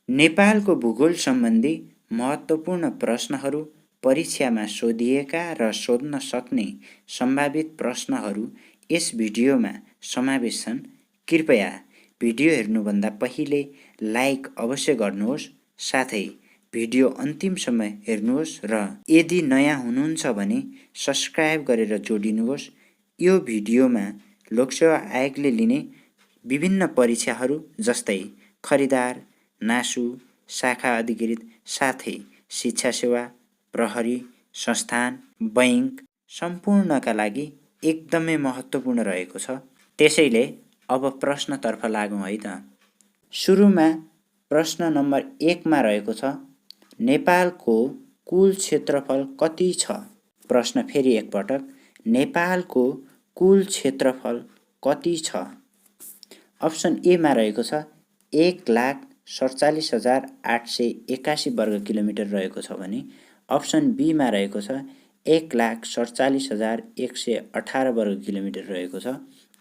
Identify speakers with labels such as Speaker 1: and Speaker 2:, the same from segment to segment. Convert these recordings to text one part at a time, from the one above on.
Speaker 1: नेपालको भूगोल सम्बन्धी महत्त्वपूर्ण प्रश्नहरू, परीक्षामा सोधिएका र सोध्न सक्ने सम्भावित प्रश्नहरू यस भिडियोमा समावेश छन्। कृपया भिडियो हेर्नुभन्दा पहिले लाइक अवश्य गर्नुहोस्, साथै भिडियो अन्तिमसम्म हेर्नुहोस् र यदि नयाँ हुनुहुन्छ भने सब्स्क्राइब गरेर जोडिनुहोस्। यो भिडियोमा लोकसेवा आयोगले लिने विभिन्न परीक्षाहरू जस्तै खरिदार, नासु, शाखा अधिकृत, साथै शिक्षा सेवा, प्रहरी, संस्थान, बैंक सम्पूर्णका लागि एकदमै महत्त्वपूर्ण रहेको छ। त्यसैले अब प्रश्नतर्फ लागौँ है त। सुरुमा प्रश्न नम्बर 1 मा रहेको छ, नेपालको कुल क्षेत्रफल कति छ? प्रश्न फेरि एकपटक, नेपालको कुल क्षेत्रफल कति छ? अप्सन ए मा रहेको छ 1,47,881 वर्ग किलोमिटर रहेको छ भने अप्सन बी मा रहेको छ 1,47,118 वर्ग किलोमिटर रहेको छ।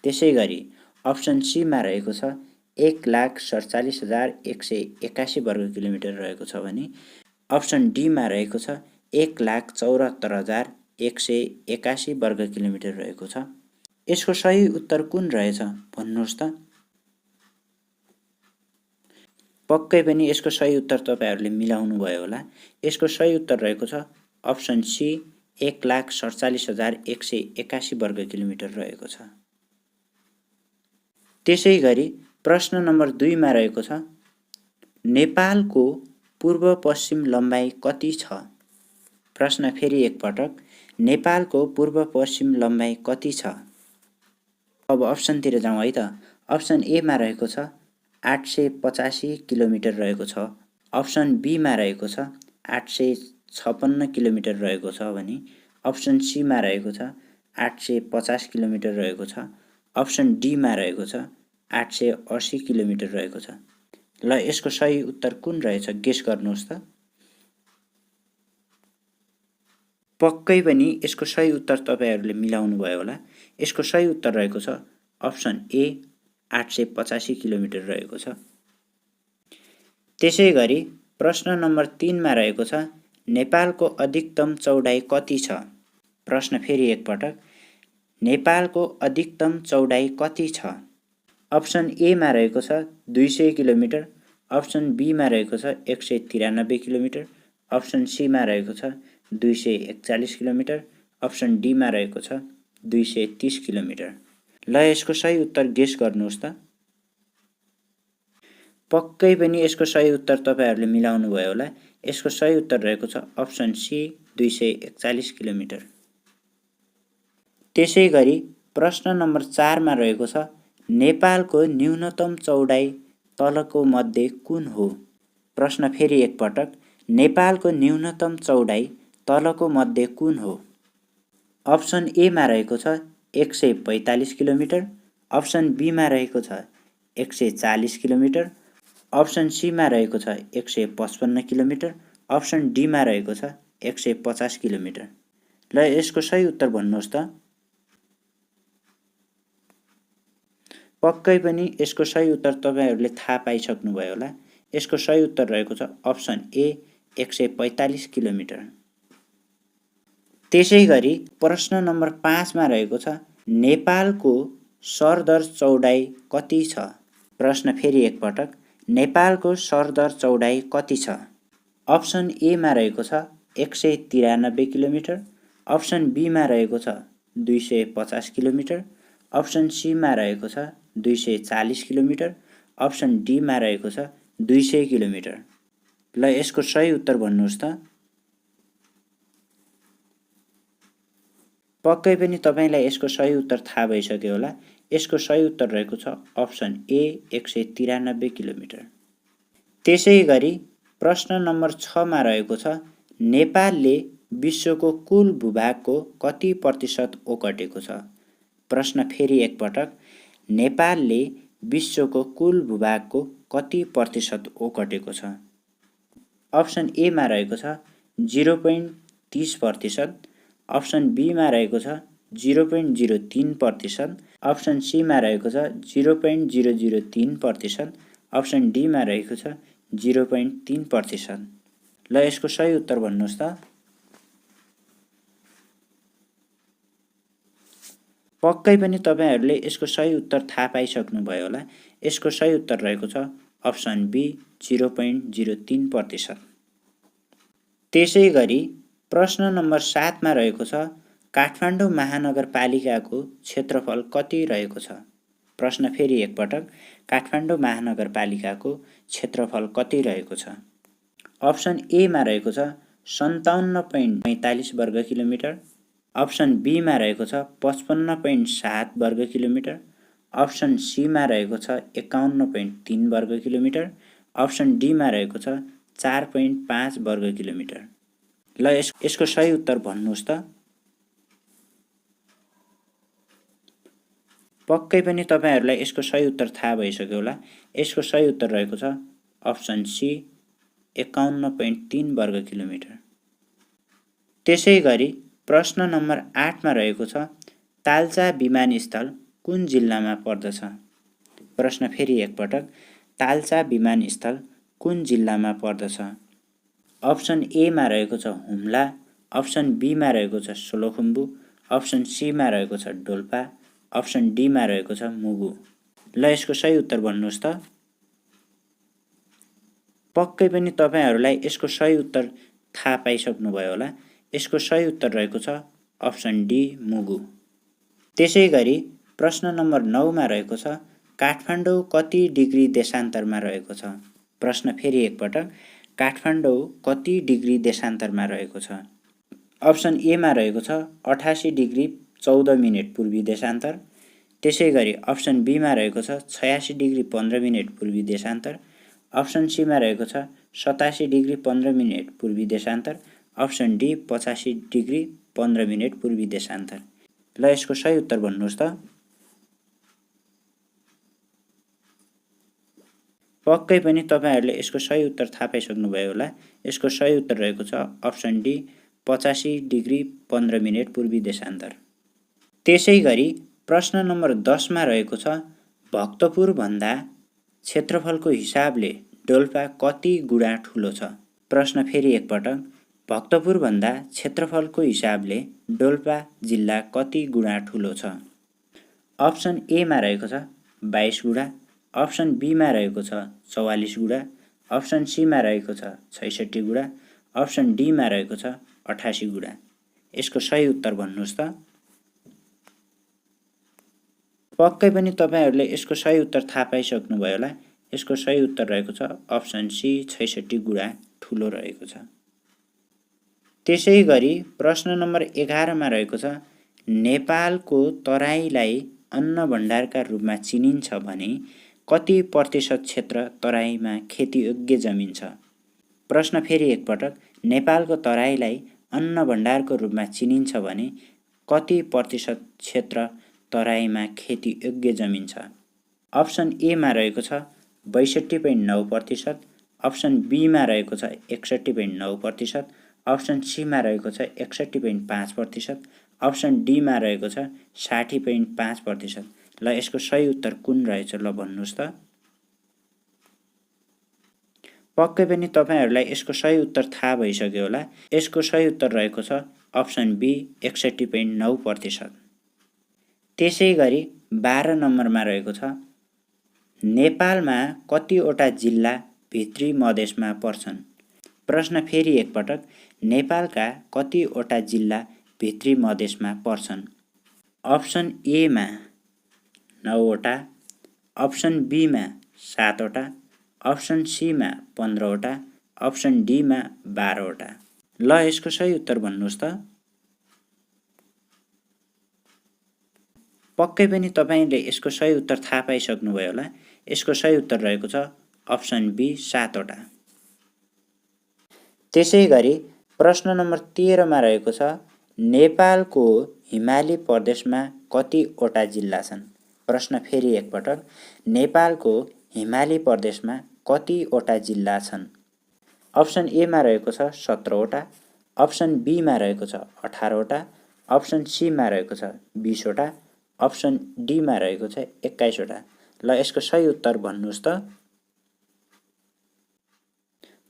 Speaker 1: त्यसै गरी अप्सन सी मा रहेको छ 1,47,181 वर्ग किलोमिटर रहेको छ भने अप्सन डी मा रहेको छ 1,74,181 वर्ग किलोमिटर रहेको छ। यसको सही उत्तर कुन रहेछ भन्नुहोस् त। पक्कै पनि यसको सही उत्तर तपाईहरुले मिलाउनु भयो होला। यसको सही उत्तर रहेको छ अप्सन सी 1,47,181 वर्ग किलोमिटर रहेको छ। त्यसै गरी प्रश्न नम्बर 2 मा रहेको छ, नेपालको पूर्व पश्चिम लम्बाई कति छ? प्रश्न फेरि एकपटक, नेपालको पूर्व पश्चिम लम्बाई कति छ? अब अप्सनतिर जाउँ है त। अप्सन ए मा रहेको छ 885 किलोमिटर रहेको छ। अप्सन बी मा रहेको छ 856 किलोमिटर रहेको छ भने अप्सन सी मा रहेको छ 850 किलोमिटर रहेको छ। अप्सन डी मा रहेको छ 880 किलोमिटर रहेको छ। ल यसको सही उत्तर कुन रहेछ गेस गर्नुहोस् त। पक्कै पनि यसको सही उत्तर तपाईहरुले मिलाउनु भयो होला। यसको सही उत्तर रहेको छ अप्सन ए 885 किलोमिटर रहेको छ। त्यसै गरी प्रश्न नम्बर 3 मा रहेको छ, नेपालको अधिकतम चौडाइ कति छ? प्रश्न फेरि एकपटक, नेपालको अधिकतम चौडाइ कति छ? अप्सन ए मा रहेको छ 200 किलोमिटर, अप्सन बी मा रहेको छ 193 किलोमिटर, अप्सन सी मा रहेको छ 241 किलोमिटर, अप्सन डी मा रहेको छ 230 किलोमिटर। ल यसको सही उत्तर गेस गर्नुहोस् त। पक्कै पनि यसको सही उत्तर तपाईहरुले मिलाउनु भयो होला। यसको सही उत्तर रहेको छ अप्सन सी 241 किलोमिटर। त्यसै गरी प्रश्न नम्बर 4 मा रहेको छ, नेपालको न्यूनतम चौडाइ तलको मध्ये कुन हो? प्रश्न फेरि एकपटक, नेपालको न्यूनतम चौडाइ तलको मध्ये कुन हो? अप्सन ए मा रहेको छ 145 किलोमिटर, अप्सन बी मा रहेको छ 140 किलोमिटर, अप्सन सी मा रहेको छ 155 किलोमिटर, अप्सन डी मा रहेको छ 150 किलोमिटर। ल यसको सही उत्तर भन्नुहोस् त। पक्कै पनि यसको सही उत्तर तपाईहरुले थाहा पाइसक्नु भयो होला। यसको सही उत्तर रहेको छ अप्सन ए 145 किलोमिटर। त्यसै गरी प्रश्न नम्बर 5 मा रहेको छ, नेपालको सरदर चौडाइ कति छ? प्रश्न फेरि एकपटक, नेपालको सरदर चौडाइ कति छ? अप्सन ए मा रहेको छ 193 किलोमिटर, अप्सन बी मा रहेको छ 250 किलोमिटर, अप्सन सी मा रहेको छ 240 किलोमिटर, अप्सन डी मा रहेको छ 200 किलोमिटर। ल यसको सही उत्तर भन्नुहोस् त। पक्कै पनि तपाईलाई यसको सही उत्तर थाहा भइसक्यो होला। यसको सही उत्तर रहेको छ अप्सन ए 193 किलोमिटर। त्यसै गरी प्रश्न नम्बर 6 मा रहेको छ, नेपालले विश्वको कुल भूभागको कति प्रतिशत ओगटेको छ? प्रश्न फेरि एकपटक, नेपालले विश्वको कुल भूभागको कति प्रतिशत ओगटेको छ? अप्सन ए मा रहेको छ 0.30%, अप्सन बी मा रहेको छ 0.03%, अप्सन सी मा रहेको छ 0.003%, अप्सन डी मा रहेको छ 0.3%। ल यसको सही उत्तर भन्नुहोस् त। पक्कै पनि तपाईहरूले यसको सही उत्तर थाहा पाइसक्नुभयो होला। यसको सही उत्तर रहेको छ अप्सन बी 0.03%। त्यसै गरी प्रश्न नम्बर 7 मा रहेको छ काठमाडौँ महानगरपालिकाको क्षेत्रफल कति रहेको छ। प्रश्न फेरि एकपटक, काठमाडौँ महानगरपालिकाको क्षेत्रफल कति रहेको छ। अप्सन ए मा रहेको छ 57.45 वर्ग किलोमिटर, अप्सन बी मा रहेको छ 55.7 वर्ग किलोमिटर, अप्सन सी मा रहेको छ 51.3 वर्ग किलोमिटर, अप्सन डी मा रहेको छ 4.5 वर्ग किलोमिटर। ल यसको सही उत्तर भन्नुहोस् त। पक्कै पनि तपाईहरूलाई यसको सही उत्तर थाहा भइसक्यो होला। यसको सही उत्तर रहेको छ अप्सन सी 51.3 वर्ग किलोमिटर। त्यसै गरी प्रश्न नम्बर 8 मा रहेको छ ताल्चा विमानस्थल कुन जिल्लामा पर्दछ। प्रश्न फेरि एकपटक, ताल्चा विमानस्थल कुन जिल्लामा पर्दछ। अप्सन ए मा रहेको छ हुम्ला, अप्सन बी मा रहेको छ सोलुखुम्बु, अप्सन सी मा रहेको छ डोल्पा, अप्सन डी मा रहेको छ मुगु। ल यसको सही उत्तर भन्नुहोस् त। पक्कै पनि तपाईहरूलाई यसको सही उत्तर थाहा पाइसक्नुभयो होला। यसको सही उत्तर रहेको छ अप्सन डी मुगु। त्यसै गरी प्रश्न नम्बर 9 मा रहेको छ काठमाडौँ कति डिग्री देशान्तरमा रहेको छ। प्रश्न फेरि एकपटक, काठमाडौँ कति डिग्री देशान्तरमा रहेको छ। अप्सन ए मा रहेको छ 88 डिग्री 14 मिनेट पूर्वी देशान्तर। त्यसै गरी अप्सन बी मा रहेको छ 86 डिग्री 15 मिनेट पूर्वी देशान्तर, अप्सन सी मा रहेको छ 87 डिग्री 15 मिनेट पूर्वी देशान्तर, अप्सन डी 85 डिग्री 15 मिनेट पूर्वी देशान्तर। ल यसको सही उत्तर भन्नुहोस् त। पक्कै पनि तपाईहरूले यसको सही उत्तर थाहा पाइसक्नुभयो होला। यसको सही उत्तर रहेको छ अप्सन डी 85 डिग्री 15 मिनेट पूर्वी देशान्तर। त्यसै गरी प्रश्न नम्बर 10 मा रहेको छ भक्तपुरभन्दा क्षेत्रफलको हिसाबले डोल्पा कति गुणा ठुलो छ। प्रश्न फेरि एकपटक, भक्तपुरभन्दा क्षेत्रफलको हिसाबले डोल्पा जिल्ला कति गुणा ठुलो छ। अप्सन ए मा रहेको छ 22 गुणा, अप्सन बी मा रहेको छ 44 गुणा, अप्सन सी मा रहेको छ 66 गुणा, अप्सन डी मा रहेको छ 88 गुणा। यसको सही उत्तर भन्नुहोस् त। पक्कै पनि तपाईहरूले यसको सही उत्तर थाहा पाइसक्नुभयो होला। यसको सही उत्तर रहेको छ अप्सन सी 66 गुणा ठुलो रहेको छ। त्यसै गरी प्रश्न नम्बर 11 मा रहेको छ नेपालको तराईलाई अन्न भण्डारका रूपमा चिनिन्छ भने कति प्रतिशत क्षेत्र तराईमा खेतीयोग्य जमिन छ। प्रश्न फेरि एकपटक, नेपालको तराईलाई अन्न भण्डारको रूपमा चिनिन्छ भने कति प्रतिशत क्षेत्र तराईमा खेतीयोग्य जमिन छ। अप्सन ए मा रहेको छ 62.9%, अप्सन बी मा रहेको छ 61.9%, अप्सन सी मा रहेको छ 61.5%, अप्सन डी मा रहेको छ 60.5%। ल यसको सही उत्तर कुन रहेछ ल भन्नुहोस् त। पक्कै पनि तपाईहरूलाई यसको सही उत्तर थाहा भइसक्यो होला। यसको सही उत्तर रहेको छ अप्सन बी 61.9%। त्यसै गरी 12 नम्बरमा रहेको छ नेपालमा कतिवटा जिल्ला भित्री मधेसमा पर्छन्। प्रश्न फेरि एकपटक, नेपालका कतिवटा जिल्ला भित्री मधेसमा पर्छन्। अप्सन ए मा 9 वटा, अप्सन बी मा 7 वटा, अप्सन सी मा 15 वटा, अप्सन डी मा 12 वटा। ल यसको सही उत्तर भन्नुहोस् त। पक्कै पनि तपाईले यसको सही उत्तर थाहा पाइसक्नुभयो होला। यसको सही उत्तर रहेको छ अप्सन बी 7 वटा। त्यसै गरी प्रश्न नम्बर 13 मा रहेको छ नेपालको हिमाली प्रदेशमा कतिवटा जिल्ला छन्। प्रश्न फेरि एकपटक, नेपालको हिमाली प्रदेशमा कतिवटा जिल्ला छन्। अप्सन ए मा रहेको छ 17 वटा, अप्सन बी मा रहेको छ 18 वटा, अप्सन सी मा रहेको छ 20 वटा, अप्सन डी मा रहेको छ 21 वटा। ल यसको सही उत्तर भन्नुहोस् त।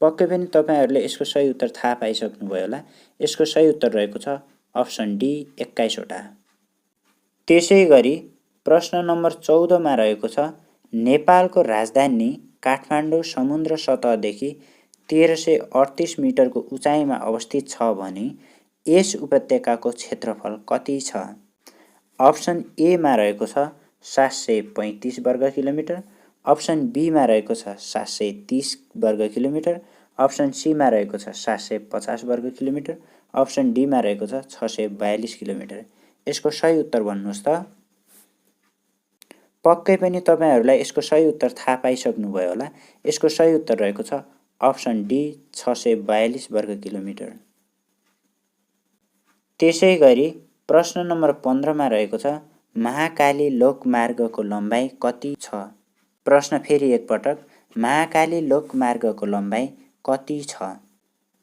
Speaker 1: पक्कै पनि तपाईहरुले यसको सही उत्तर थाहा पाइसक्नुभयो होला। यसको सही उत्तर रहेको छ अप्सन डी 21 वटा। त्यसैगरी प्रश्न नम्बर 14 मा रहेको छ नेपालको राजधानी काठमाडौँ समुद्र सतहदेखि 1338 मिटरको उचाइमा अवस्थित छ भने यस उपत्यकाको क्षेत्रफल कति छ? अप्सन ए मा रहेको छ 735 वर्ग किलोमिटर, अप्सन बी मा रहेको छ 730 वर्ग किलोमिटर, अप्सन सी मा रहेको छ 750 वर्ग किलोमिटर, अप्सन डी मा रहेको छ 642 किलोमिटर। यसको सही उत्तर भन्नुहोस् त। पक्कै पनि तपाईहरुलाई यसको सही उत्तर थाहा पाइसक्नुभयो होला। यसको सही उत्तर रहेको छ अप्सन डी 642 वर्ग किलोमिटर। त्यसैगरी प्रश्न नम्बर 15 मा रहेको छ महाकाली लोकमार्गको लम्बाइ कति छ? प्रश्न फेरि एकपटक महाकाली लोकमार्गको लम्बाइ कति छ?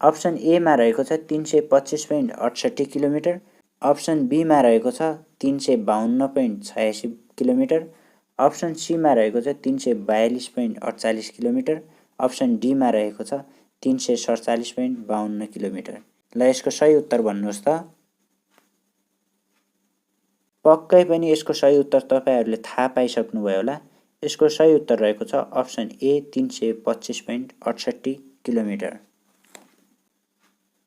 Speaker 1: अप्सन ए मा रहेको छ 325.68 किलोमिटर, अप्सन बी मा रहेको छ 352.86 किलोमिटर, अप्सन सी मा रहेको छ 342.48 किलोमिटर, अप्सन डी मा रहेको छ 347.52 किलोमिटर। ल यसको सही उत्तर भन्नुहोस् त। पक्कै पनि यसको सही उत्तर तपाईहरुले थाहा पाइसक्नुभयो होला। यसको सही उत्तर रहेको छ अप्सन ए 325.68 किलोमिटर।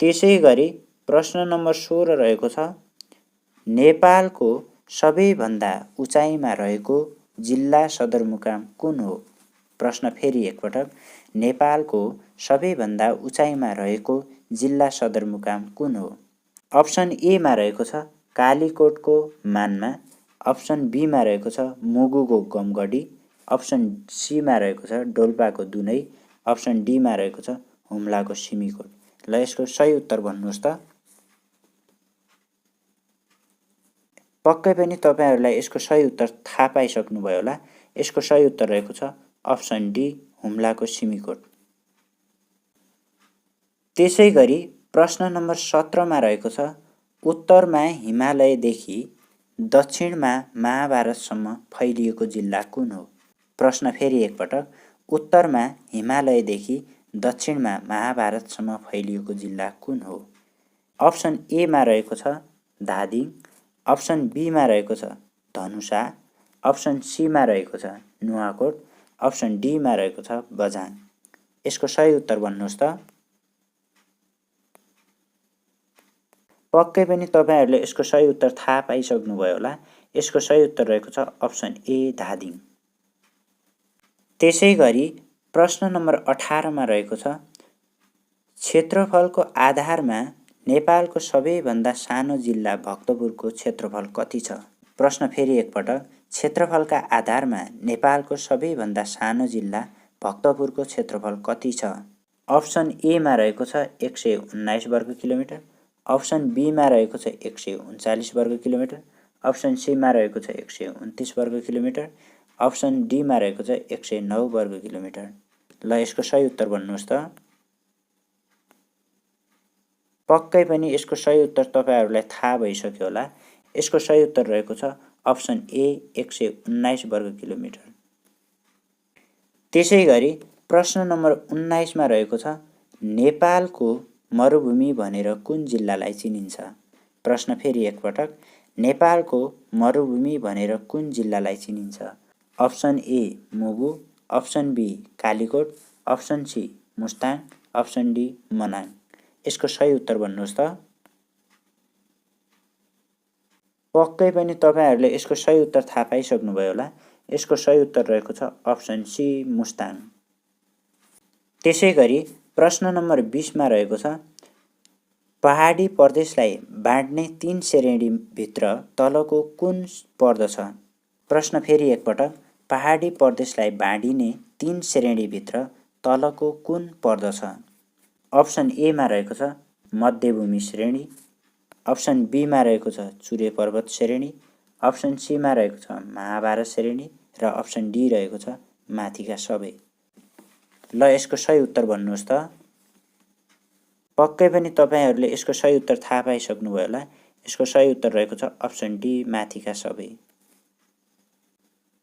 Speaker 1: त्यसैगरी प्रश्न नम्बर 16 रहेको छ नेपालको सबैभन्दा उचाइमा रहेको जिल्ला सदरमुकाम कुन हो? प्रश्न फेरि एकपटक नेपालको सबैभन्दा उचाइमा रहेको जिल्ला सदरमुकाम कुन हो? अप्सन ए मा रहेको छ कालीकोटको मानमा, अप्सन बी मा रहेको छ मुगुको गमगढी, अप्सन सी मा रहेको छ डोल्पाको दुनै, अप्सन डी मा रहेको छ हुम्लाको सिमीकोट। ल यसको सही उत्तर भन्नुहोस् त। पक्कै पनि तपाईहरुलाई यसको सही उत्तर थाहा पाइसक्नुभयो होला। यसको सही उत्तर रहेको छ अप्सन डी हुम्लाको सिमीकोट। त्यसैगरी प्रश्न नम्बर 17 मा रहेको छ उत्तरमा हिमालयदेखि दक्षिणमा महाभारतसम्म फैलिएको जिल्ला कुन हो? प्रश्न फेरि एकपटक उत्तरमा हिमालयदेखि दक्षिणमा महाभारतसम्म फैलिएको जिल्ला कुन हो? अप्सन ए मा रहेको छ धादिङ, अप्सन बी मा रहेको छ धनुषा, अप्सन सी मा रहेको छ नुवाकोट, अप्सन डी मा रहेको छ बझाङ। यसको सही उत्तर भन्नुहोस् त। पक्कै पनि तपाईहरुले यसको सही उत्तर थाहा पाइसक्नुभयो होला। यसको सही उत्तर रहेको छ अप्सन ए धादिङ। त्यसैगरी प्रश्न नम्बर 18 मा रहेको छ क्षेत्रफलको आधारमा नेपालको सबैभन्दा सानो जिल्ला भक्तपुरको क्षेत्रफल कति छ? प्रश्न फेरि एकपटक क्षेत्रफलका आधारमा नेपालको सबैभन्दा सानो जिल्ला भक्तपुरको क्षेत्रफल कति छ? अप्सन ए मा रहेको छ 119 वर्ग किलोमिटर, अप्सन बी मा रहेको छ 139 वर्ग किलोमिटर, अप्सन सी मा रहेको छ 129 वर्ग किलोमिटर, अप्सन डी मा रहेको छ 109 वर्ग किलोमिटर। ल यसको सही उत्तर भन्नुहोस् त। पक्कै पनि यसको सही उत्तर तपाईहरुलाई थाहा भइसक्यो होला। यसको सही उत्तर रहेको छ अप्सन ए 119 वर्ग किलोमिटर। त्यसैगरी प्रश्न नम्बर 19 मा रहेको छ नेपालको मरुभूमि भनेर कुन जिल्लालाई चिनिन्छ? प्रश्न फेरि एकपटक नेपालको मरुभूमि भनेर कुन जिल्लालाई चिनिन्छ? Option A Mugu, option B Kalikot, option C Mustang, option D Manang. यसको सही उत्तर भन्नुहोस् त। पक्कै पनि तपाईहरुले यसको सही उत्तर थाहा पाइसक्नुभयो होला। यसको सही उत्तर रहेको छ अप्सन सी मुस्ताङ। त्यसैगरी प्रश्न नम्बर 20 मा रहेको छ पहाडी प्रदेशलाई बाँड्ने 3 श्रेणी भित्र तलको कुन पर्दछ? प्रश्न फेरि एकपटक पहाडी प्रदेशलाई बाँडिने 3 श्रेणी भित्र तलको कुन पर्दछ? अप्सन ए मा रहेको छ मध्यभूमि श्रेणी, अप्सन बी मा रहेको छ चुरे पर्वत श्रेणी, अप्सन सी मा रहेको छ महाभारत श्रेणी र अप्सन डी रहेको छ माथिका सबै। ल यसको सही उत्तर भन्नुहोस् त। पक्कै पनि तपाईहरुले यसको सही उत्तर थाहा पाइसक्नुभयो होला। यसको सही उत्तर रहेको छ अप्सन डी माथिका सबै।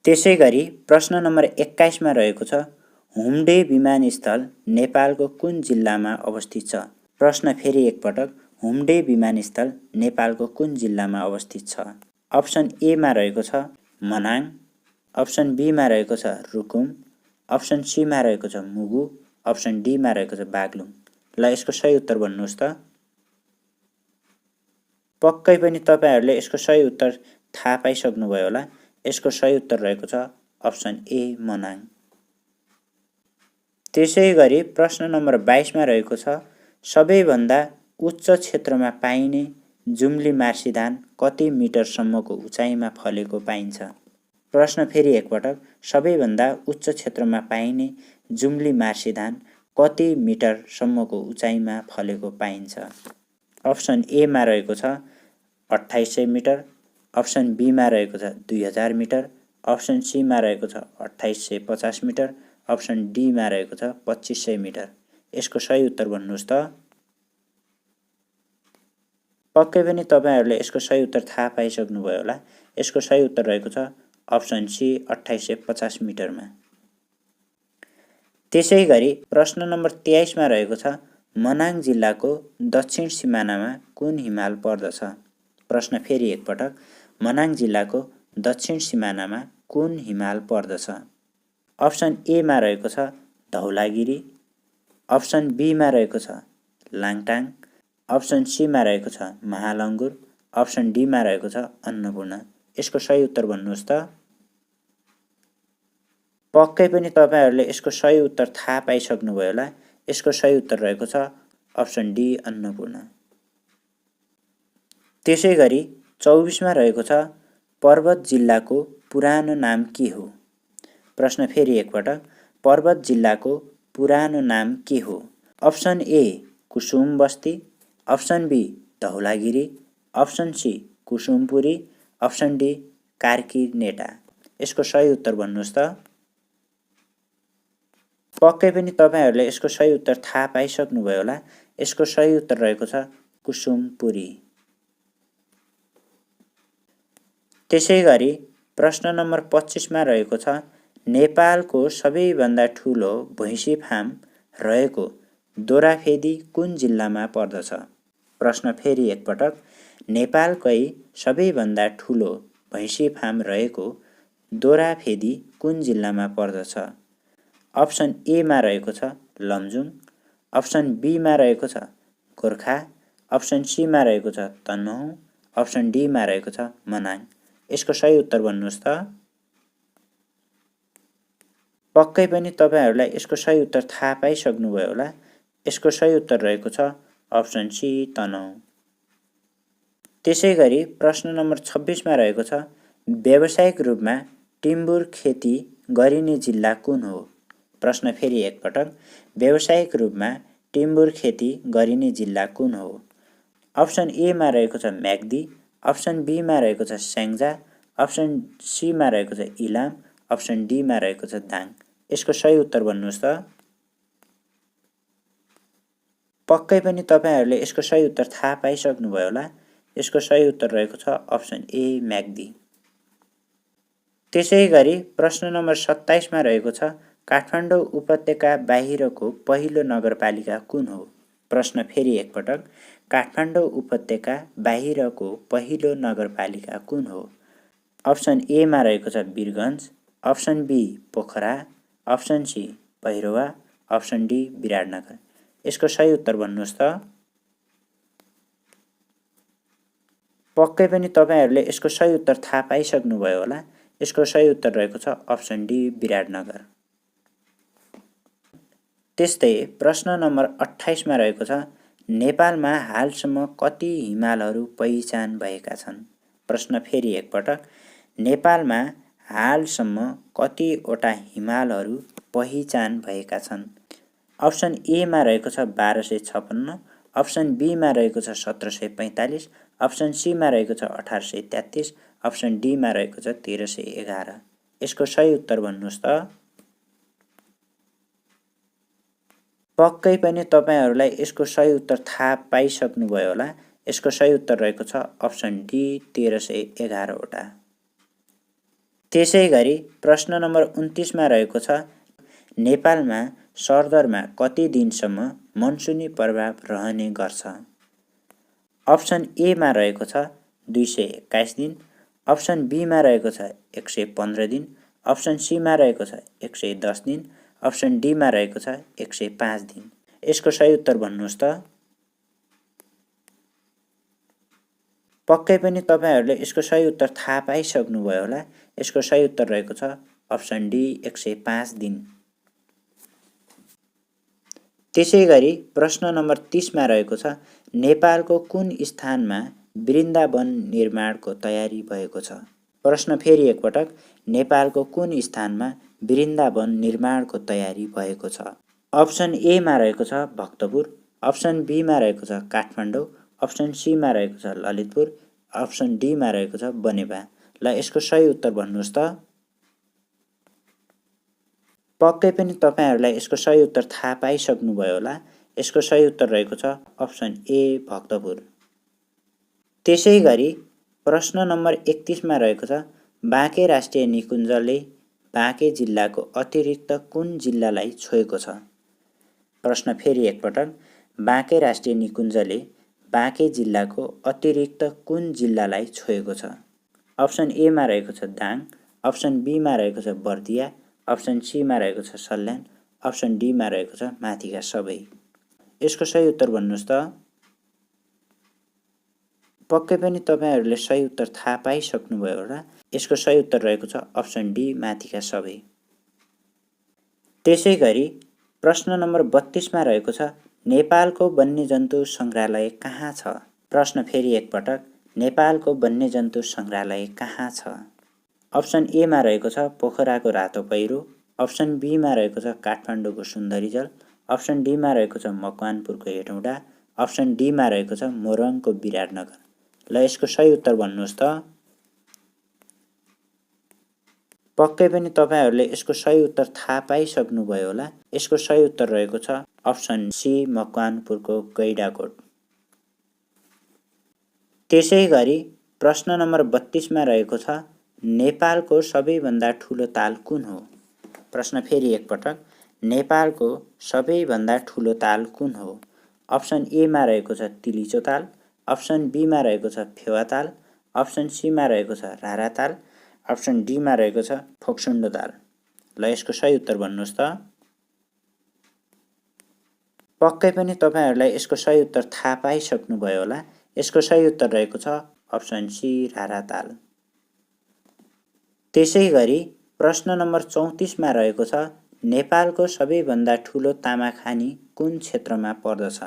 Speaker 1: त्यसैगरी प्रश्न नम्बर 21 मा रहेको छ हुम्डे विमानस्थल नेपालको कुन जिल्लामा अवस्थित छ? प्रश्न फेरि एकपटक, हुम्डे विमानस्थल नेपालको कुन जिल्लामा अवस्थित छ? अप्सन ए मा रहेको छ मनाङ, अप्सन बी मा रहेको छ रुकुम, अप्सन सी मा रहेको छ मुगु, अप्सन डी मा रहेको छ बागलुङ। ल यसको सही उत्तर भन्नुहोस् त। पक्कै पनि तपाईहरुले यसको सही उत्तर थाहा पाइसक्नुभयो होला। यसको सही उत्तर रहेको छ अप्सन ए मनाङ। त्यसैगरी प्रश्न नम्बर 22 मा रहेको छ सबैभन्दा उच्च क्षेत्रमा पाइने जुम्ली मार्सीधान कति मिटरसम्मको उचाइमा फलेको पाइन्छ? प्रश्न फेरि एकपटक, सबैभन्दा उच्च क्षेत्रमा पाइने जुम्ली मार्सीधान कति मिटरसम्मको उचाइमा फलेको पाइन्छ? अप्सन ए मा रहेको छ 2800 मिटर, अप्सन बी मा रहेको छ 2000 मिटर, अप्सन सी मा रहेको छ 2850 मिटर, अप्सन डी मा रहेको छ 2500 मिटर। यसको सही उत्तर भन्नुहोस् त। पक्कै पनि तपाईहरुले यसको सही उत्तर थाहा पाइसक्नुभयो होला। यसको सही उत्तर रहेको छ अप्सन सी 2850 मिटरमा। त्यसैगरी प्रश्न नम्बर 23 मा रहेको छ मनाङ जिल्लाको दक्षिण सिमानामा कुन हिमाल पर्दछ? प्रश्न फेरि एकपटक, मनाङ जिल्लाको दक्षिण सिमानामा कुन हिमाल पर्दछ? अप्सन ए मा रहेको छ धौलागिरी, अप्सन बी मा रहेको छ लाङटाङ, अप्सन सी मा रहेको छ महालङ्गुर, अप्सन डी मा रहेको छ अन्नपूर्ण। यसको सही उत्तर भन्नुहोस् त। पक्कै पनि तपाईहरुले यसको सही उत्तर थाहा पाइसक्नुभयो होला। यसको सही उत्तर रहेको छ अप्सन डी अन्नपूर्ण। त्यसैगरी 24 मा रहेको छ पर्वत जिल्लाको पुरानो नाम के हो? प्रश्न फेरि एकपटक, पर्वत जिल्लाको पुरानो नाम के हो? Option A Kusum Basti, option B Dhaulagiri, option C Kusumpuri, option D Karkineta. यसको सही उत्तर भन्नुहोस् त। पक्कै पनि तपाईहरुले यसको सही उत्तर थाहा पाइसक्नुभयो होला। यसको सही उत्तर रहेको छ कुसुमपुरी। त्यसैगरी प्रश्न नम्बर 25 मा रहेको छ नेपालको सबैभन्दा ठूलो भैँसी फार्म रहेको दोराफेदी कुन जिल्लामा पर्दछ? प्रश्न फेरि एकपटक, नेपालकै सबैभन्दा ठूलो भैँसी फार्म रहेको दोराफेदी कुन जिल्लामा पर्दछ? अप्सन ए मा रहेको छ लमजुङ, अप्सन बी मा रहेको छ गोर्खा, अप्सन सी मा रहेको छ तनहुँ, अप्सन डी मा रहेको छ मनाङ। यसको सही उत्तर भन्नुहोस् त। पक्कै पनि तपाईहरुलाई यसको सही उत्तर थाहा पाइसक्नुभयो होला। यसको सही उत्तर रहेको छ अप्सन सी तनहुँ। त्यसैगरी प्रश्न नम्बर 26 मा रहेको छ व्यावसायिक रूपमा टिम्बुर खेती गरिने जिल्ला कुन हो? प्रश्न फेरि एकपटक, व्यावसायिक रूपमा टिम्बुर खेती गरिने जिल्ला कुन हो? अप्सन ए मा रहेको छ म्याग्दी, अप्सन बी मा रहेको छ स्याङ्जा, अप्सन सी मा रहेको छ इलाम, अप्सन डी मा रहेको छ दाङ। यसको सही उत्तर भन्नुहोस् त। पक्कै पनि तपाईहरुले यसको सही उत्तर थाहा पाइसक्नुभयो होला। यसको सही उत्तर रहेको छ अप्सन ए म्याग्दी। त्यसैगरी प्रश्न नम्बर 27 मा रहेको छ काठमाडौँ उपत्यका बाहिरको पहिलो नगरपालिका कुन हो? प्रश्न फेरि एकपटक, काठमाडौँ उपत्यका बाहिरको पहिलो नगरपालिका कुन हो? अप्सन ए मा रहेको छ Birgunj, option B Pokhara, option C Bhairahawa, option D Biratnagar. यसको सही उत्तर भन्नुहोस् त। पक्कै पनि तपाईहरुले यसको सही उत्तर थाहा पाइसक्नुभयो होला। यसको सही उत्तर रहेको छ अप्सन डी विराटनगर। त्यस्तै प्रश्न नम्बर 28 मा रहेको छ नेपालमा हालसम्म कति हिमालहरू पहिचान भएका छन्? प्रश्न फेरि एकपटक, नेपालमा हालसम्म कतिवटा हिमालहरू पहिचान भएका छन्? अप्सन ए मा रहेको छ 1256, अप्सन बी मा रहेको छ 1745, अप्सन सी मा रहेको छ 1833, अप्सन डी मा रहेको छ 1311। यसको सही उत्तर भन्नुहोस् त। पक्कै पनि तपाईहरुलाई यसको सही उत्तर थाहा पाइसक्नुभयो होला। यसको सही उत्तर रहेको छ अप्सन डी 1311 वटा। त्यसैगरी प्रश्न नम्बर 29 मा रहेको छ नेपालमा सरदरमा कति दिनसम्म मनसुनी प्रभाव रहने गर्छ? अप्सन ए मा रहेको छ 221 दिन, अप्सन बी मा रहेको छ 115 दिन, अप्सन सी मा रहेको छ 110 दिन, अप्सन डी मा रहेको छ 105 दिन। यसको सही उत्तर भन्नुहोस् त। पक्कै पनि तपाईहरूले यसको सही उत्तर थाहा पाइसक्नुभयो होला। यसको सही उत्तर रहेको छ अप्सन डी 105 दिन। त्यसैगरी प्रश्न नम्बर 30 मा रहेको छ नेपालको कुन स्थानमा वृन्दावन निर्माणको तयारी भएको छ? प्रश्न फेरि एकपटक, नेपालको कुन स्थानमा वृन्दावन निर्माणको तयारी भएको छ? अप्सन ए मा रहेको छ भक्तपुर, अप्सन बी मा रहेको छ काठमाडौँ, अप्सन सी मा रहेको छ ललितपुर, अप्सन डी मा रहेको छ बनेपा। ल यसको सही उत्तर भन्नुहोस् त। पक्कै पनि तपाईहरूलाई यसको सही उत्तर थाहा पाइसक्नुभयो होला। यसको सही उत्तर रहेको छ अप्सन ए भक्तपुर। त्यसैगरी प्रश्न नम्बर 31 मा रहेको छ बाँके राष्ट्रिय निकुञ्जले बाँके जिल्लाको अतिरिक्त कुन जिल्लालाई छोएको छ? प्रश्न फेरि एकपटक, बाँके राष्ट्रिय निकुञ्जले बाँके जिल्लाको अतिरिक्त कुन जिल्लालाई छोएको छ? अप्सन ए मा रहेको छ दाङ, अप्सन बी मा रहेको छ बर्दिया, अप्सन सी मा रहेको छ सल्यान, अप्सन डी मा रहेको छ माथिका सबै। यसको सही उत्तर भन्नुहोस् त। पक्कै पनि तपाईहरूले सही उत्तर थाहा पाइसक्नुभयो होला। यसको सही उत्तर रहेको छ अप्सन डी माथिका सबै। त्यसैगरी प्रश्न नम्बर 32 मा रहेको छ नेपालको वन्यजन्तु सङ्ग्रहालय कहाँ छ? प्रश्न फेरि एकपटक, नेपालको वन्यजन्तु सङ्ग्रहालय कहाँ छ? अप्सन ए मा रहेको छ पोखराको रातो पहिरो, अप्सन बी मा रहेको छ काठमाडौँको सुन्दरीजल, अप्सन डी मा रहेको छ मकवानपुरको हेटौँडा, अप्सन डी मा रहेको छ मोरङको विराटनगर। ल यसको सही उत्तर भन्नुहोस् त। पक्कै पनि तपाईहरूले यसको सही उत्तर थाहा पाइसक्नुभयो होला। यसको सही उत्तर रहेको छ अप्सन सी मकवानपुरको गैडाकोट। त्यसैगरी प्रश्न नम्बर 32 मा रहेको छ नेपालको सबैभन्दा ठुलो ताल कुन हो? प्रश्न फेरि एकपटक, नेपालको सबैभन्दा ठुलो ताल कुन हो? अप्सन ए मा रहेको छ तिलिचो ताल, अप्सन बी मा रहेको छ फेवा ताल, अप्सन सी मा रहेको छ रारा ताल, अप्सन डी मा रहेको छ फोक्सुन्डो ताल। ल यसको सही उत्तर भन्नुहोस् त। पक्कै पनि तपाईहरूलाई यसको सही उत्तर थाहा पाइसक्नुभयो होला। यसको सही उत्तर रहेको छ अप्सन सी रारा ताल। त्यसैगरी प्रश्न नम्बर 34 मा रहेको छ नेपालको सबैभन्दा ठुलो तामाखानी कुन क्षेत्रमा पर्दछ?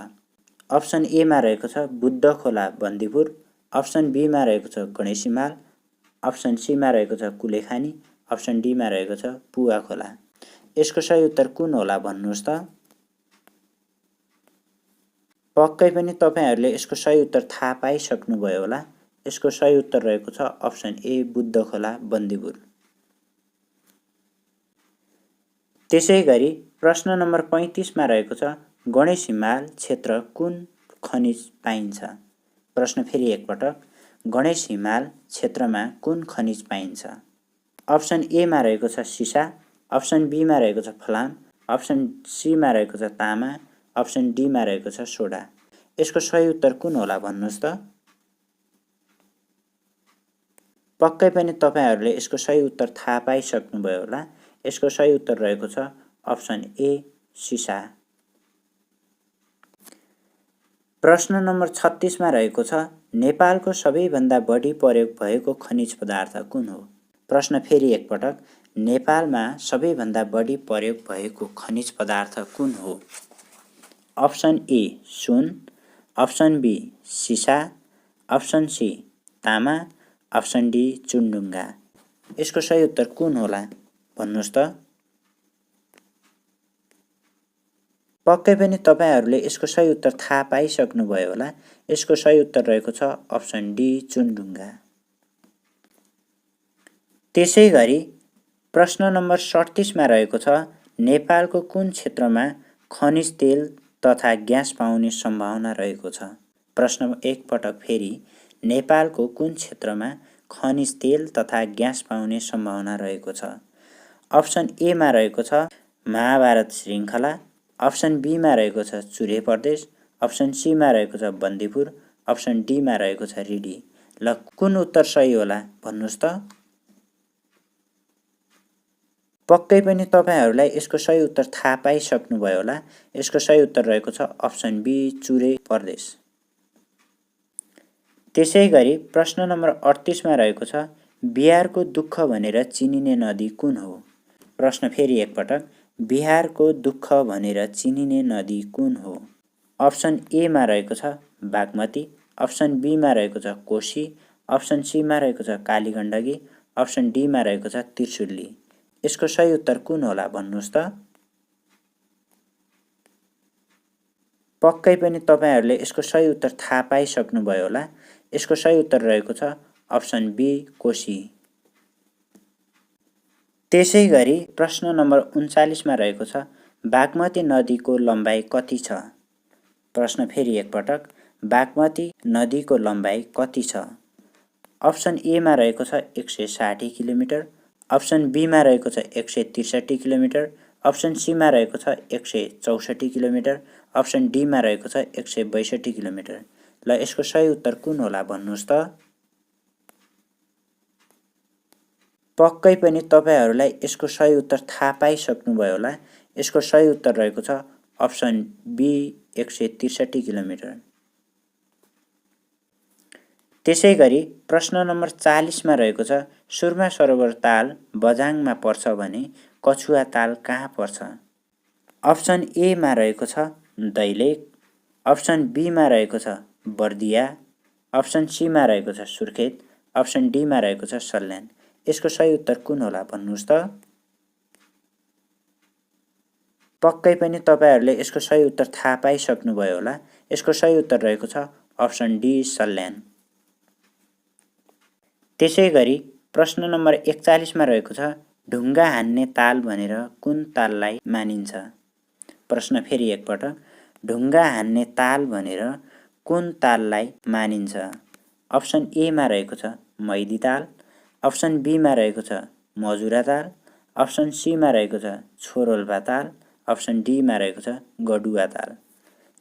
Speaker 1: अप्सन ए मा रहेको छ बुद्ध खोला बन्दीपुर, अप्सन बी मा रहेको छ गणेश हिमाल, अप्सन सी मा रहेको छ कुलेखानी, अप्सन डी मा रहेको छ पुवा खोला। यसको सही उत्तर कुन होला भन्नुहोस् त। पक्कै पनि तपाईहरूले यसको सही उत्तर थाहा पाइसक्नुभयो होला। यसको सही उत्तर रहेको छ अप्सन ए बुद्ध खोला बन्दीपुर। त्यसैगरी प्रश्न नम्बर 35 मा रहेको छ गणेश हिमाल क्षेत्र कुन खनिज पाइन्छ? प्रश्न फेरि एकपटक, गणेश हिमाल क्षेत्रमा कुन खनिज पाइन्छ? अप्सन ए मा रहेको छ सिसा, अप्सन बी मा रहेको छ फलाम, अप्सन सी मा रहेको छ तामा, अप्सन डी मा रहेको छ सोडा। यसको सही उत्तर कुन होला भन्नुहोस् त। पक्कै पनि तपाईहरूले यसको सही उत्तर थाहा पाइसक्नुभयो होला। यसको सही उत्तर रहेको छ अप्सन ए सिसा। प्रश्न नम्बर 36 मा रहेको छ नेपालको सबैभन्दा बढी प्रयोग भएको खनिज पदार्थ कुन हो? प्रश्न फेरि एकपटक, नेपालमा सबैभन्दा बढी प्रयोग भएको खनिज पदार्थ कुन हो? अप्सन ए सुन, अप्सन बी सिसा, अप्सन सी तामा, अप्सन डी चुनढुङ्गा। यसको सही उत्तर कुन होला भन्नुहोस् त। पक्कै पनि तपाईहरूले यसको सही उत्तर थाहा पाइसक्नुभयो होला। यसको सही उत्तर रहेको छ अप्सन डी चुनढुङ्गा। त्यसैगरी प्रश्न नम्बर 37 मा रहेको छ नेपालको कुन क्षेत्रमा खनिज तेल तथा ग्यास पाउने सम्भावना रहेको छ? प्रश्न एकपटक फेरि, नेपालको कुन क्षेत्रमा खनिज तेल तथा ग्यास पाउने सम्भावना रहेको छ? अप्सन ए मा रहेको छ महाभारत श्रृङ्खला, अप्सन बीमा रहेको छ चुरे प्रदेश, अप्सन सीमा रहेको छ बन्दीपुर, अप्सन डीमा रहेको छ रिडी। ल कुन उत्तर सही होला भन्नुहोस् त। पक्कै पनि तपाईँहरूलाई यसको सही उत्तर थाहा पाइसक्नुभयो होला। यसको सही उत्तर रहेको छ अप्सन बी चुरे प्रदेश। त्यसै गरी प्रश्न नम्बर 38 मा रहेको छ बिहारको दुःख भनेर चिनिने नदी कुन हो? प्रश्न फेरि एकपटक, बिहारको दुःख भनेर चिनिने नदी कुन हो? अप्सन ए मा रहेको छ बागमती, अप्सन बी मा रहेको छ कोशी, अप्सन सी मा रहेको छ कालीगण्डकी, अप्सन डी मा रहेको छ त्रिशुली। यसको सही उत्तर कुन होला भन्नुहोस् त। पक्कै पनि तपाईँहरूले यसको सही उत्तर थाहा पाइसक्नुभयो होला। यसको सही उत्तर रहेको छ अप्सन बी कोशी। त्यसै गरी प्रश्न नम्बर 39 मा रहेको छ बागमती नदीको लम्बाइ कति छ? प्रश्न फेरि एकपटक, बागमती नदीको लम्बाइ कति छ? अप्सन ए मा रहेको छ 160 किलोमिटर, अप्सन बी मा रहेको छ 163 किलोमिटर, अप्सन सी मा रहेको छ 164 किलोमिटर, अप्सन डी मा रहेको छ 162 किलोमिटर। ल यसको सही उत्तर कुन होला भन्नुहोस् त। पक्कै पनि तपाईँहरूलाई यसको सही उत्तर थाहा पाइसक्नुभयो होला। यसको सही उत्तर रहेको छ अप्सन बी 163 किलोमिटर। त्यसै गरी प्रश्न नम्बर 40 मा रहेको छ सुर्मा सरोवर ताल बझाङमा पर्छ भने कछुवा ताल कहाँ पर्छ? अप्सन ए मा रहेको छ दैलेख, अप्सन बी मा रहेको छ बर्दिया, अप्सन सी मा रहेको छ सुर्खेत, अप्सन डी मा रहेको छ सल्यान। यसको सही उत्तर कुन होला भन्नुहोस् त। पक्कै पनि तपाईँहरूले यसको सही उत्तर थाहा पाइसक्नुभयो होला। यसको सही उत्तर रहेको छ अप्सन डी सल्यान। त्यसै गरी प्रश्न नम्बर 41 मा रहेको छ ढुङ्गा हान्ने ताल भनेर कुन ताललाई मानिन्छ? प्रश्न फेरि एकपटक, ढुङ्गा हान्ने ताल भनेर कुन ताललाई मानिन्छ? अप्सन ए मा रहेको छ मैदी ताल, अप्सन बी मा रहेको छ मजुरा ताल, अप्सन सी मा रहेको छ छोरोल्पा ताल, अप्सन डी मा रहेको छ गडुवा ताल।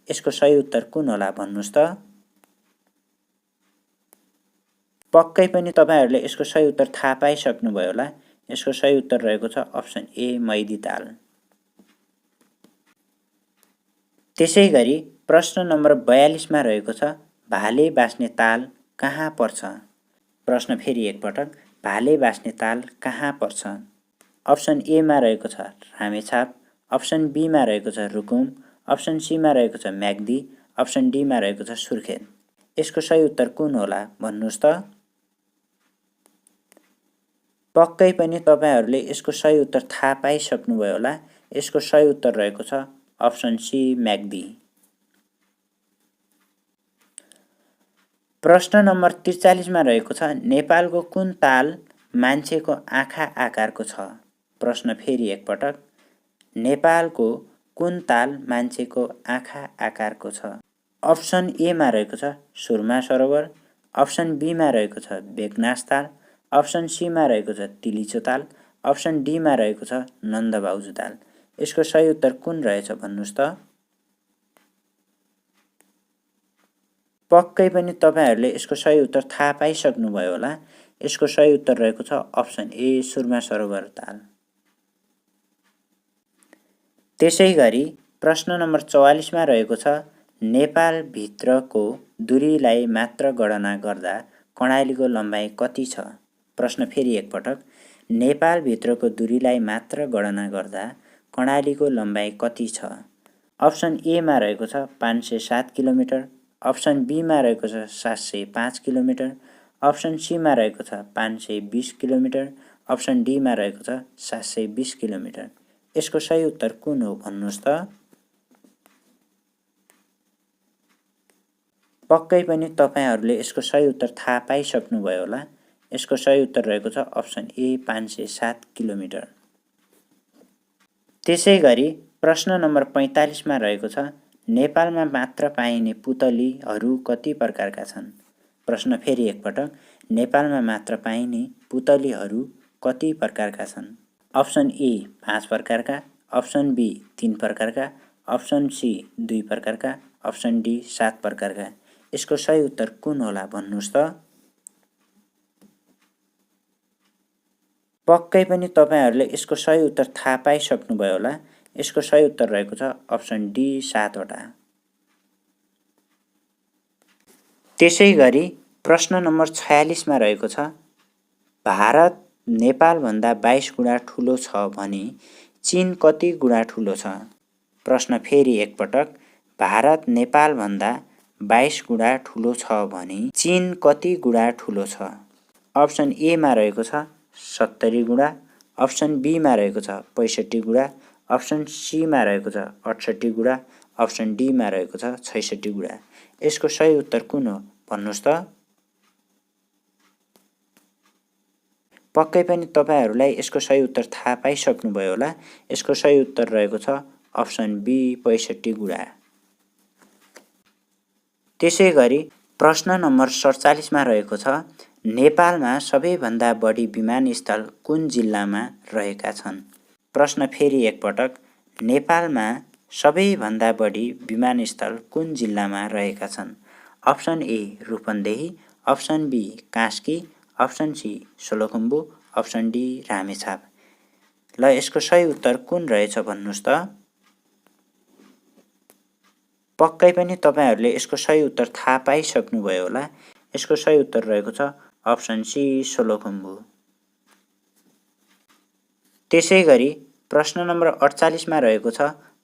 Speaker 1: यसको सही उत्तर कुन होला भन्नुहोस् त। पक्कै पनि तपाईँहरूले यसको सही उत्तर थाहा पाइसक्नुभयो होला। यसको सही उत्तर रहेको छ अप्सन ए मैदी ताल। त्यसै गरी प्रश्न नम्बर 42 मा रहेको छ भाले बास्ने ताल कहाँ पर्छ? प्रश्न फेरि एकपटक, भाले बास्ने ताल कहाँ पर्छ? अप्सन ए मा रहेको छ रामेछाप, अप्सन बी मा रहेको छ रुकुम, अप्सन सी मा रहेको छ म्याग्दी, अप्सन डी मा रहेको छ सुर्खेत। यसको सही उत्तर कुन होला भन्नुहोस् त। पक्कै पनि तपाईँहरूले यसको सही उत्तर थाहा पाइसक्नुभयो होला। यसको सही उत्तर रहेको छ अप्सन सी म्याग्दी। प्रश्न नम्बर 43 मा रहेको छ नेपालको कुन ताल मान्छेको आँखा आकारको छ? प्रश्न फेरि एकपटक, नेपालको कुन ताल मान्छेको आँखा आकारको छ? अप्सन ए मा रहेको छ सुर्मा सरोवर, अप्सन बी मा रहेको छ बेगनास ताल, अप्सन सी मा रहेको छ तिलिचो ताल, अप्सन डी मा रहेको छ नन्दबाउजु ताल। यसको सही उत्तर कुन रहेछ भन्नुहोस् त। पक्कै पनि तपाईँहरूले यसको सही उत्तर थाहा पाइसक्नुभयो होला। यसको सही उत्तर रहेको छ अप्सन ए सुर्मा सरोवर ताल। त्यसै गरी प्रश्न नम्बर 44 मा रहेको छ नेपाल भित्रको दूरीलाई मात्र गणना गर्दा कर्णालीको लम्बाइ कति छ? प्रश्न फेरि एकपटक, नेपाल भित्रको दूरीलाई मात्र गणना गर्दा कर्णालीको लम्बाइ कति छ? अप्सन ए मा रहेको छ 507 किलोमिटर, अप्सन बी मा रहेको छ 705 किलोमिटर, अप्सन सी मा रहेको छ 520 किलोमिटर, अप्सन डी मा रहेको छ 720 किलोमिटर। यसको सही उत्तर कुन हो भन्नुहोस् त। पक्कै पनि तपाईँहरूले यसको सही उत्तर थाहा पाइसक्नुभयो होला। यसको सही उत्तर रहेको छ अप्सन ए 507 किलोमिटर। त्यसै गरी प्रश्न नम्बर 45 मा रहेको छ नेपालमा मात्र पाइने पुतलीहरू कति प्रकारका छन्? प्रश्न फेरि एकपटक, नेपालमा मात्र पाइने पुतलीहरू कति प्रकारका छन्? अप्सन ए 5 प्रकारका, अप्सन बी 3 प्रकारका, अप्सन सी 2 प्रकारका, अप्सन डी 7 प्रकारका। यसको सही उत्तर कुन होला भन्नुहोस् त। पक्कै पनि तपाईहरूले यसको सही उत्तर थाहा पाइसक्नुभयो होला। यसको सही उत्तर रहेको छ अप्सन डी 7 वटा। त्यसै गरी प्रश्न नम्बर 46 मा रहेको छ भारत नेपालभन्दा 22 गुणा ठुलो छ भने चीन कति गुणा ठुलो छ? प्रश्न फेरि एकपटक, भारत नेपालभन्दा 22 गुणा ठुलो छ भने चीन कति गुणा ठुलो छ? अप्सन ए मा रहेको छ 70 गुणा, अप्सन बी मा रहेको छ 65 गुणा, अप्सन सी मा रहेको छ 68 गुणा, अप्सन डी मा रहेको छ 66 गुणा। यसको सही उत्तर कुन हो भन्नुहोस् त। पक्कै पनि तपाईहरूलाई यसको सही उत्तर थाहा पाइसक्नुभयो होला। यसको सही उत्तर रहेको छ अप्सन बी 65 गुणा। त्यसै गरी प्रश्न नम्बर 47 मा रहेको छ नेपालमा सबैभन्दा बढी विमानस्थल कुन जिल्लामा रहेका छन्? प्रश्न फेरि एकपटक, नेपालमा सबैभन्दा बढी विमानस्थल कुन जिल्लामा रहेका छन्? Option A Rupandehi, option B Kaski, option C Solukhumbu, option D Ramechhap. ल यसको सही उत्तर कुन रहेछ भन्नुहोस् त। पक्कै पनि तपाईहरूले यसको सही उत्तर थाहा पाइसक्नुभयो होला। यसको सही उत्तर रहेको छ अप्सन सी सोलुखुम्बु। त्यसै गरी प्रश्न नम्बर 48 मा रहेको छ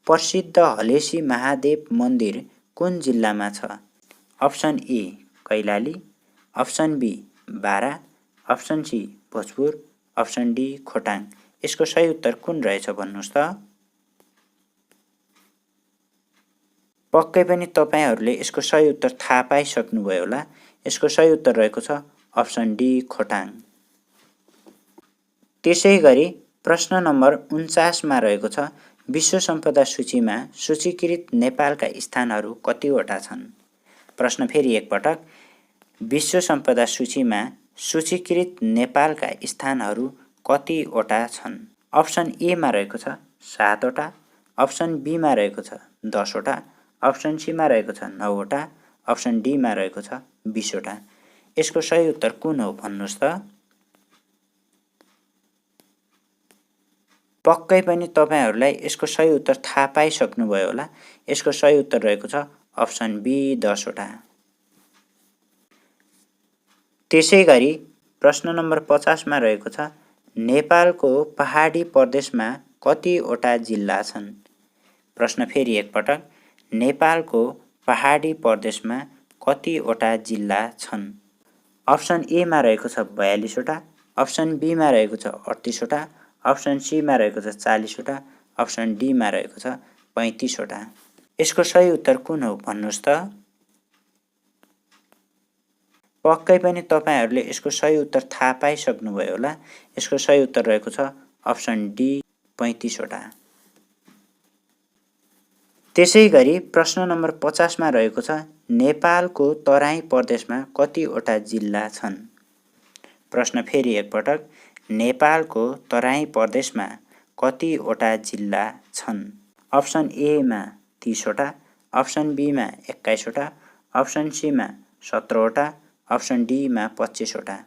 Speaker 1: प्रसिद्ध हलेसी महादेव मन्दिर कुन जिल्लामा छ? Option A Kailali, option B Bara, option C Bhojpur, option D Khotang. यसको सही उत्तर कुन रहेछ भन्नुहोस् त। पक्कै पनि तपाईहरूले यसको सही उत्तर थाहा पाइसक्नुभयो होला। यसको सही उत्तर रहेको छ अप्सन डी खोटाङ। त्यसै गरी प्रश्न नम्बर 49 मा रहेको छ विश्व सम्पदा सूचीमा सूचीकृत नेपालका स्थानहरू कतिवटा छन्? प्रश्न फेरि एकपटक, विश्व सम्पदा सूचीमा सूचीकृत नेपालका स्थानहरू कतिवटा छन्? अप्सन ए मा रहेको छ 7 वटा, अप्सन बी मा रहेको छ 10 वटा, अप्सन सी मा रहेको छ 9 वटा, अप्सन डी मा रहेको छ 20 वटा। यसको सही उत्तर कुन हो भन्नुहोस् त। पक्कै पनि तपाईहरूलाई यसको सही उत्तर थाहा पाइसक्नुभयो होला। यसको सही उत्तर रहेको छ अप्सन बी 10 वटा। त्यसै गरी प्रश्न नम्बर 50 मा रहेको छ नेपालको पहाडी प्रदेशमा कतिवटा जिल्ला छन्? प्रश्न फेरि एकपटक, नेपालको पहाडी प्रदेशमा कतिवटा जिल्ला छन्? अप्सन ए मा रहेको छ 42 वटा, अप्सन बी मा रहेको छ 38 वटा, अप्सन सी मा रहेको छ 40 वटा, अप्सन डी मा रहेको छ 35 वटा। यसको सही उत्तर कुन हो भन्नुहोस् त। पक्कै पनि तपाईहरूले यसको सही उत्तर थाहा पाइसक्नुभयो होला। यसको सही उत्तर रहेको छ अप्सन डी 35 वटा। त्यसै गरी प्रश्न नम्बर 50 मा रहेको छ नेपालको तराई प्रदेशमा कतिवटा जिल्ला छन्? प्रश्न फेरि एकपटक, नेपालको तराई प्रदेशमा कतिवटा जिल्ला छन्? अप्सन ए मा 30 वटा, अप्सन बी मा 21 वटा, अप्सन सी मा 17 वटा, अप्सन डी मा 25 वटा।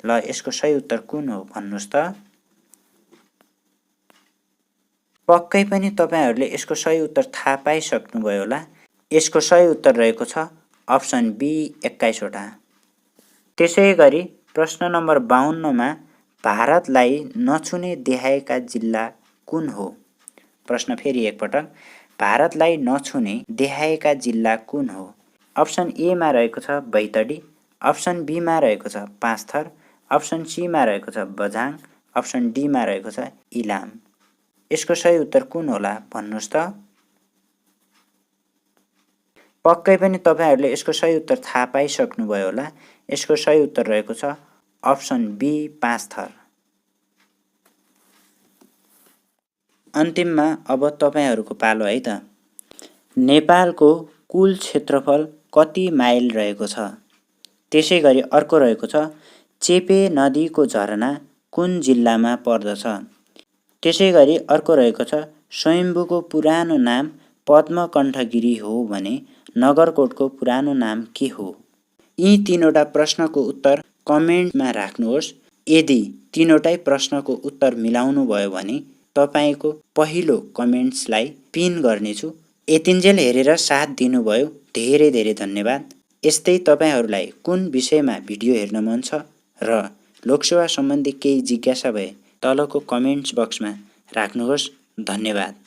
Speaker 1: ल यसको सही उत्तर कुन हो भन्नुहोस् त। पक्कै पनि तपाईहरूले यसको सही उत्तर थाहा पाइसक्नुभयो होला। यसको सही उत्तर रहेको छ अप्सन बी 21 वटा। त्यसै गरी प्रश्न नम्बर 52 मा भारतलाई नछुने देखाएका जिल्ला कुन हो? प्रश्न फेरि एकपटक, भारतलाई नछुने देखाएका जिल्ला कुन हो? अप्सन ए मा रहेको छ बैतडी, अप्सन बी मा रहेको छ पाँचथर, अप्सन सी मा रहेको छ बझाङ, अप्सन डी मा रहेको छ इलाम। यसको सही उत्तर कुन होला भन्नुहोस् त। पक्कै पनि तपाईहरूले यसको सही उत्तर थाहा पाइसक्नुभयो होला। यसको सही उत्तर रहेको छ अप्सन बी पाँचथर। अन्तिममा अब तपाईहरूको पालो है त। नेपालको कुल क्षेत्रफल कति माइल रहेको छ? त्यसै गरी अर्को रहेको छ चेपे नदीको झरना कुन जिल्लामा पर्दछ? त्यसै गरी अर्को रहेको छ स्वयम्भूको पुरानो नाम पद्मकण्ठगिरी हो भने नगरकोटको पुरानो नाम के हो? यी तीनवटा प्रश्नको उत्तर कमेन्टमा राख्नुहोस्। यदि तीनवटै प्रश्नको उत्तर मिलाउनु भयो भने तपाईँको पहिलो कमेन्ट्सलाई पिन गर्नेछु। यतिन्जेल हेरेर साथ दिनुभयो धेरै धेरै धन्यवाद। यस्तै तपाईँहरूलाई कुन विषयमा भिडियो हेर्न मन छ र लोकसेवा सम्बन्धी केही जिज्ञासा भए तलको कमेन्ट्स बक्समा राख्नुहोस्। धन्यवाद।